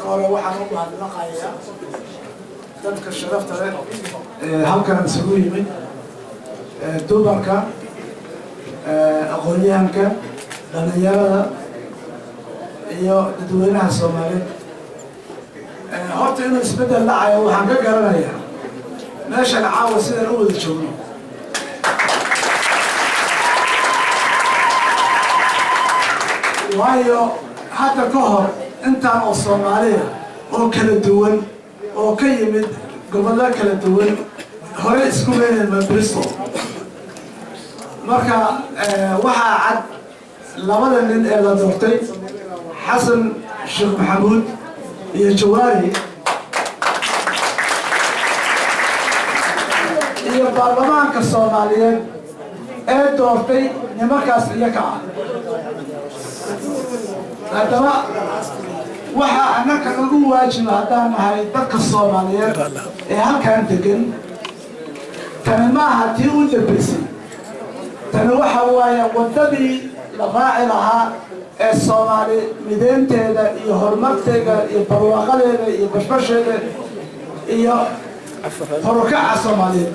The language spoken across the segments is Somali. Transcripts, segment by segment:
marka hore waxaan u mahadnaqayaa dadka sharafta leh halkan isugu yimid dumarka aqoonyahanka dhalinyarada iyo dadweynaha Soomaaliyeed horta inuu isbedel dhacayo waxaan ka garanayaa meeshan caawa sidaan u wada joogno waayo hadda ka hor intaan oo Soomaaliya oo kala duwan oo ka yimid gobollo kala duwan hore isku leeyahay Bristol marka waxaa cad labada nin ee la doortay Xasan Sheekh Maxamuud iyo Jawaari iyo baarlamaanka Soomaaliyeed ee doortay nimankaas iyaga ah haddaba waxa annaka ugu waajiba haddaan nahay dadka Soomaaliyeed ee halkan degan tani maaha tii u dambaysay tani waxa waaye wadadii la raaci lahaa ee Soomaali mideenteeda iyo horumarteeda iyo barwaaqadeeda iyo bashbasheeda iyo horukaca Soomaaliyeed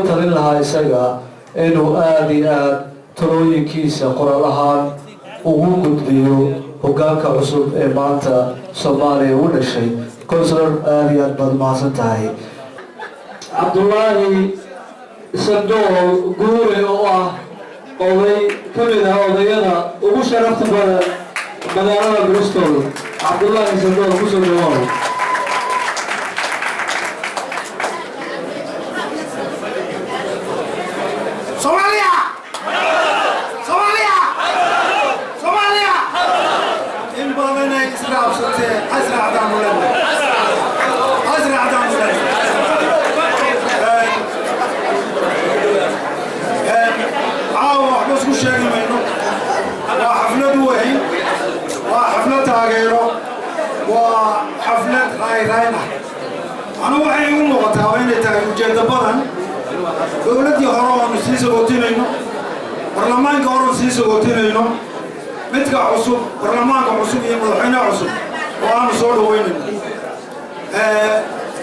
talin lahaa isaga inuu aad iyo aad talooyinkiisa qoralahaan ugu gudbiyo hoggaanka cusub ee maanta Soomaaliya u dhashay Councilor aad iyo aad baad mahadsan tahay Cabdullaahi Sandool Guure oo ah oday ka mid ah odayada ugu sharafta badan magaalada Bristol Cabdullaahi Sandool ku soo dhawaado أنا وحي يوم وقتها تاجد بدن دولتي هرون سيسو قتينينو برلمان كهرون سيسو قتينينو متك عصب برلمان كعصب يمدحين عصب وأنا صور وينه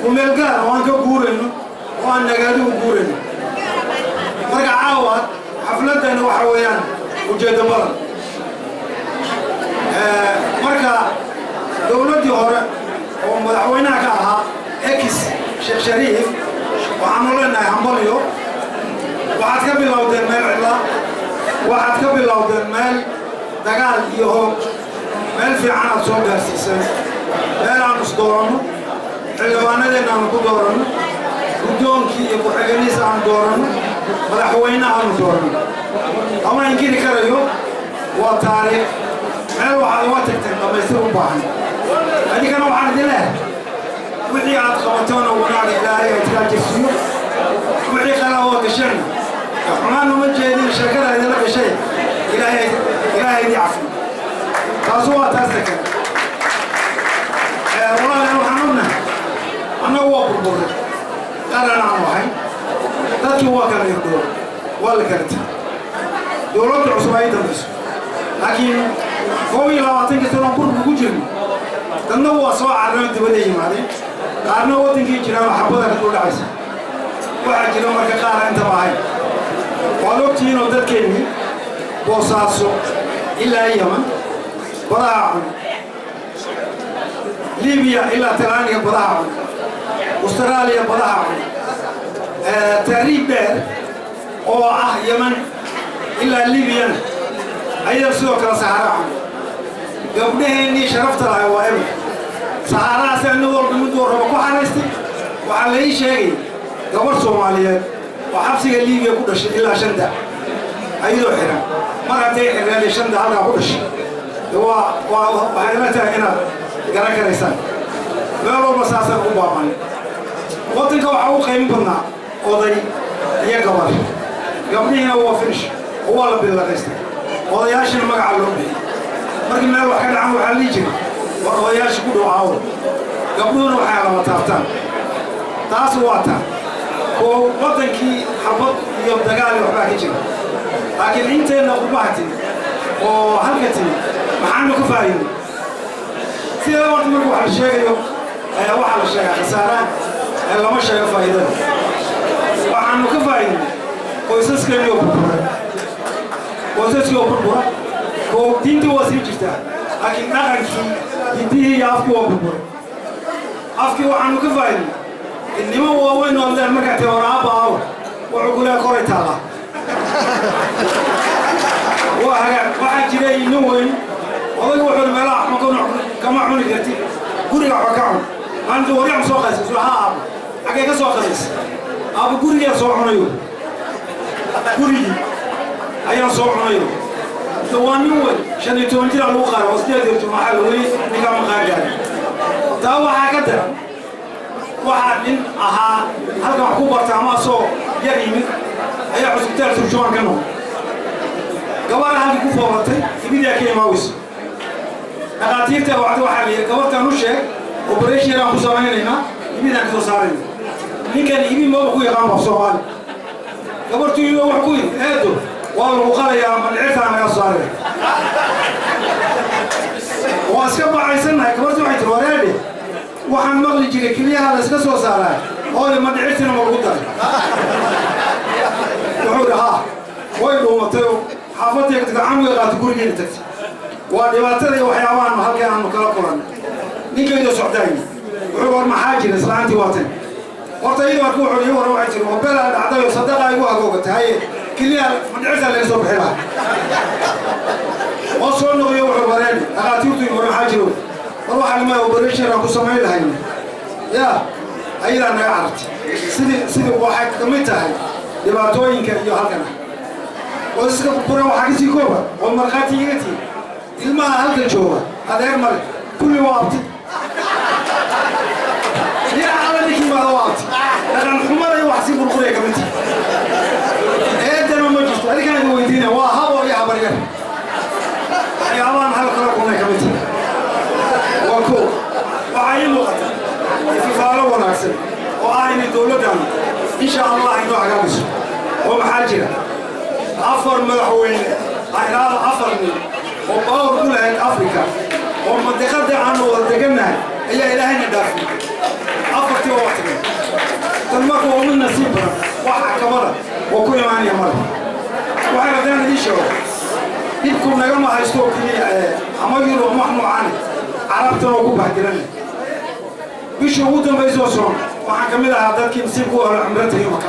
وملقى وأنا كقولينو وأنا نقادي وقولينو مرجع عوض حفلتنا وحويان وجد بدن مرجع دولتي هرون ومدحوينها كها إكس شيخ شريف وعملوا لنا همبليو وعاد قبل لو دمال علا وعاد قبل لو دمال دجال يهو مال في عنا صوب هالسيسان مال عن صدورنا حلوانا لنا عن قدورنا بدون كي يبغى حجنيس عن دورنا مدحوينا عن دورنا أما يمكن كريو وتاريخ مال وعاد وقتك لما يصيروا بعض هذه كانوا عارضين له وحي عاد خبطونا ونال إلهي وتلاقي السيوف وحي خلاوه قشرنا حمان ومجهدين شكرا إذا لك شيء إلهي دي عفو تاسوا تاسك والله أنا وحنونا أنا هو بربور قال أنا عن وحي تاتي هو كان يقول ولا كانت دولات العصبية تدرس لكن هو يلاواتين كتيرون بربور جن تنو وصوا عرنا تبدي يمادي عرنا وتنجي جنا محبوبة كتير عايز واحد جنا ما كقارن أنت معي ولكن هذا كلمة بوساسو إلا يمن براعون ليبيا إلا ترانيا براعون أستراليا براعون تقريبا أو يمن إلا ليبيا أيضا سوق الصحراء قبلهني شرفت على وائل صحراء سنور بمدور وكو حنستي وعلى شيء قبر صوماليات وحبسي ليبيا كلش إلا شندا أيضا حرام مرتين حرام شندا هذا كلش هو وهذا هنا قرأ كريسان لو مسافة أوبامان وطنك وحوق قيم بنا وضي هي قبر قبلها هو فيش هو اللي بالغيست وضياش المقعلون markii meel wax ka dhacan waxa la jiri warayaasha ku dhawaado gabdhuhuna waxa la taabtaan taas waa taa oo wadankii xabad iyo dagaal waxba ka jira laakiin inteena u baahatay oo halkati maxaanu ka faa'iido سيدا وقت مركو على الشيء وحال الشيء خسارة لما شيء فائدة وعنو كفاين قوسس كليو قوسس كليو بربورا كو دينتي واسيب جدا لكن نعرف دينتي يافكي وبربورا أفكي وعنو كفاين إنما هو وين والله مركعتي ورابا وعقولها كوريتالا waxaa jiray nin weyn odaga wuxuu meelaha kama cuni karti guriga wax ka cun maanta wariyaam soo qaysay soo haa xagee ka soo qaysay abu guriga soo cunayo gurigi ayaa soo cunayo dawaan weyn 15 jir lagu qaaro hoosteeda maxaa wali ninka ma qaadaan taa waxaa ka daran waxaa nin ahaa halka wax ku bartaa ma soo yar yimid ayaa cusubtaal turjumaan ka noqday gabar halkii ku fooratay ibida ka imaawis dhaqaatiirta waxaa waxaa gabartan u sheeg operation aan ku sameeynayna ibida ka soo saarayna ninkan ibi ma ku yaqaan wax Soomaali gabartu iyo wax ku eedo waa lagu qalayaa madciirta naga saaray waa iska bacaysanay gabartu waxay tir wareede waxaan maqli jiray kaliya la iska soo saaray oo madciirtina ma lagu daray wuxuu dhahaa way dhuumatay xaafadii ka gacan qaad gurigeena tagtay waa dhibaatada waxyaabahan halkaan aanu kala kulan ninkeedu socday wuxuu war maxaa jira islaantii waatan horta iyadoo ku xuriyo war waxay jiro bela dhacday sadaqa ay ugu agoogtay kaliya madciirta laga soo bixilaa oo soo noqoyo wuxuu wareen dhaqaatiirtu war maxaa jiro war waxa lama operation ku sameey lahayn ya ayada naga cartay sidii waxay kamid tahay dhibaatooyinka iyo halkan وإذا كبرنا وحاجتي كوبا والمرقاتي يجتي الماء هذا الجوا هذا يرمل كل وقت يا عالمي كم هذا وقت لكن الحمار يوحسب القرية كمتي إيه ده ما مجلس هذا كان يقول دينا وهاو يا بريء يا عوان هذا كلام كمتي وكو وعين وقت في فارو وناسب وعين الدولة دام إن شاء الله يدوح جالس ومحاجرة أفر ملحوين عيران أفر من وباور كلها أفريقيا ومنطقة عنه ودقنا هي إلهنا داخل أفر تيو وقتنا تنمكوا من نصيبنا واحد كمرة وكل معني مرة وحنا دانا دي شو إنكم نجمع هايستوك عماجر ومحنو عني عربتنا وكوبا كرنا بيشوفوا بيزوسون وحكملها هذا كي نسيبوا عمرته يومك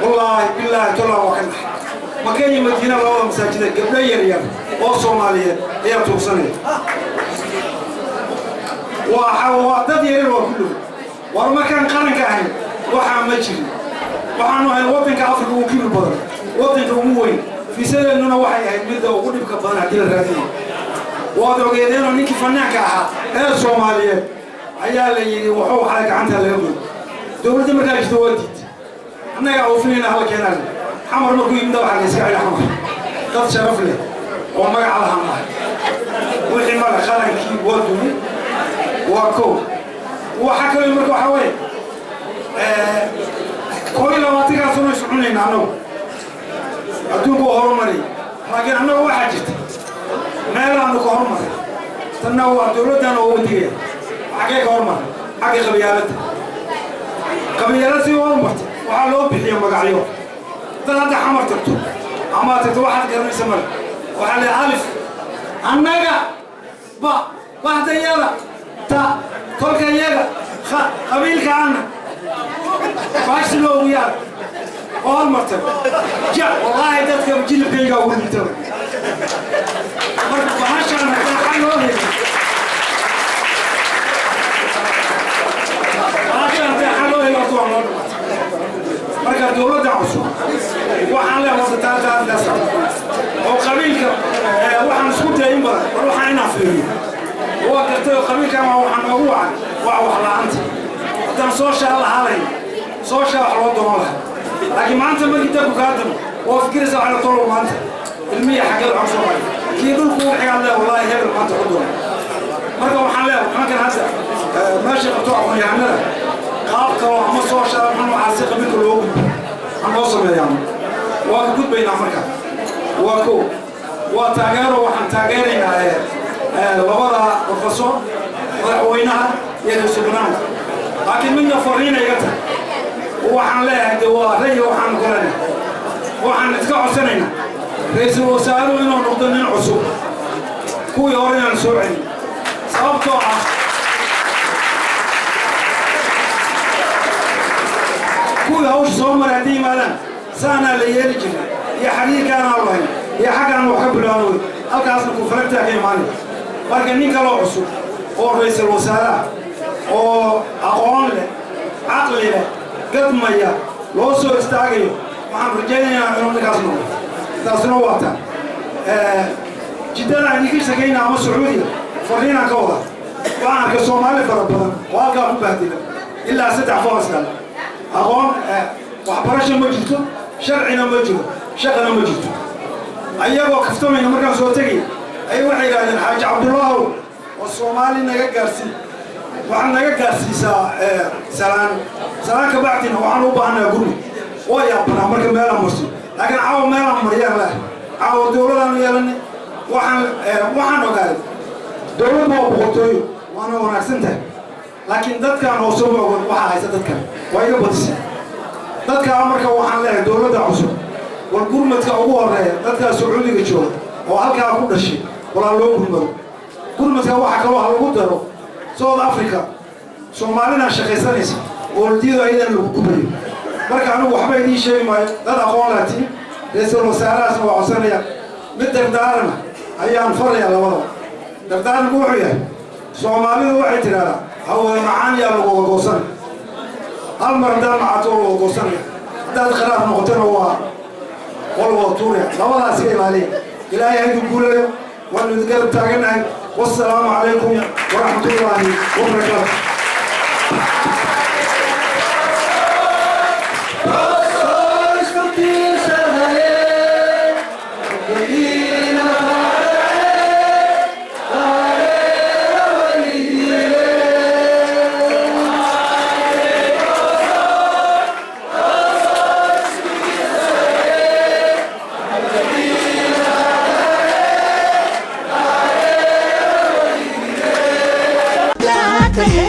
والله بالله تلا وكنا مكان مدينة الله مساجد قبل يريان وصومالية هي توصلني وحوادث يريان وكله والمكان قرن كاهن وحامجري وحنو هاي وطن كأفريقيا وكيل بدر وطن كموين في سنة إننا وحي هاي مدة وقولي بكبرنا عديل الرادين وهذا وقيدين ونيكي فنان كاها هي صومالية عيال اللي وحو حالك عنها اليوم دولة مكانش دواديد أنا يعوفين على كنال حمر مركو يمدو على سعي حمر قد شرف له وما على حمر والحمار خلق كي ودوني وكو وحكى المركو حوالي كل ما تيجي سنة سنين عنو أدوبو هرمري لكن أنا واحد ما لا أنو هرمري تناو دولة أنا وديه حكى هرمري حكى قبيلة هرمري وحلو بحية مقعيو هذا حمر تكتب أما تتوحد قرن سمر وحلي ألف النجا واحد يلا تا تلك يلا قبيل كأنه باش لو وياك أول مرتبة جاء والله ده كم جيل بيجا ولدته باش أنا حلو هيك باش أنا حلو هيك أطول marka dawladda cusub waxaan leeyahay wadataada dasar oo qabiilka waxaan isku dayin badan waxaan ina fiiriyo oo dadka qabiilka ma waxaan ugu wacan wax la'aanta tan social halay social loo doono laakiin maanta ma gidda ku kaadam oo fikirisa waxa la tolo maanta ilmiya xagee wax soo maray kii dhulku waxay alle wallahi hebel maanta u doono marka waxaan leeyahay marka hadda meesha qabto aqoonyahanada qaabka ama social ama caasi qabiilka loo أنا أوصل يوم وأكيد بين أمريكا وأكو وتاجر وحن تاجرين لورا بروفيسور madaxweynaha iyo ra-iisul barnaamijka laakiin midna fariina iga tahay waxaan leeyahay de waa ra'yi waxaan kulenahay waxaan iska codsanaynaa ra-iisul wasaaruhu inuu noqdo nin cusub kuwii hore inaan soo celin sababtoo ah kuwii hawsha soo maray haddii yimaadaan saanaa la yeeli jiray iyo xariirkaanaa lahayn iyo xaggaan wax ka bilaabay halkaasna kufalagtaa ka imaanaya marka nin kaloo cusub oo ra-iisul wasaaraha oo aqoon leh caqli leh gadmaya loo soo istaagayo waxaan rajaynayaa inuu ninkaas noqdo taasuna waa taan jiddada aan idinka shaqayna ama sacuudiga fariinaan ka wada waxaan arkay soomaali fara badan oo halkaa ku bahdila ilaa 3 foorasgal aqoon waxbarasho ma jirto sharcina ma jiro shaqana ma jirto ayagoo kaftamayna markaan soo tegay ay waxay yidhahdeen xaaji cabdullaahow oo soomaali naga gaarsiin waxaan naga gaarsiisaa salaan ka bacdina waxaan u baahanaa gurmi oo yaabanaa marka meelaan marso laakiin caawa meelaan mariyaan leh caawa dowladaan yeelanay waxaan ogaaday dowladda waa boqortooyo waana wanaagsan tahay laakiin dadkaan hoose ma ogon waxaa haysa dadkan waa iga badisay dadkaa marka waxaan leeyahay dowladda cusub war gurmadka ugu horeeya dadkaa sacuudiga jooga oo halkaa ku dhashay walaa loo gurmado gurmadka waxaa kaloo ha lagu daro South Africa soomaalina shaqaysanaysa ooldiido ayadan lagu gubayo marka anigu waxba idiin sheegi maayo dad aqoon laatiin ra-iisul wasaarahaasna waa codsanaya mid dardaarana ayaan farayaa labada dardaaranku wuxuu yahay soomaalidu waxay tidhahdaa hawada macaan yaa lagu ogoosanay hal mar haddaan macato lagu ogoosanaya haddaad kharaab noqotona waa walwada tuuraya labadaas ka ilaaliya ilaahay hayduu guulayo waanu idingarab taaganahay والسلام عليكم ورحمة الله وبركاته. Yeah.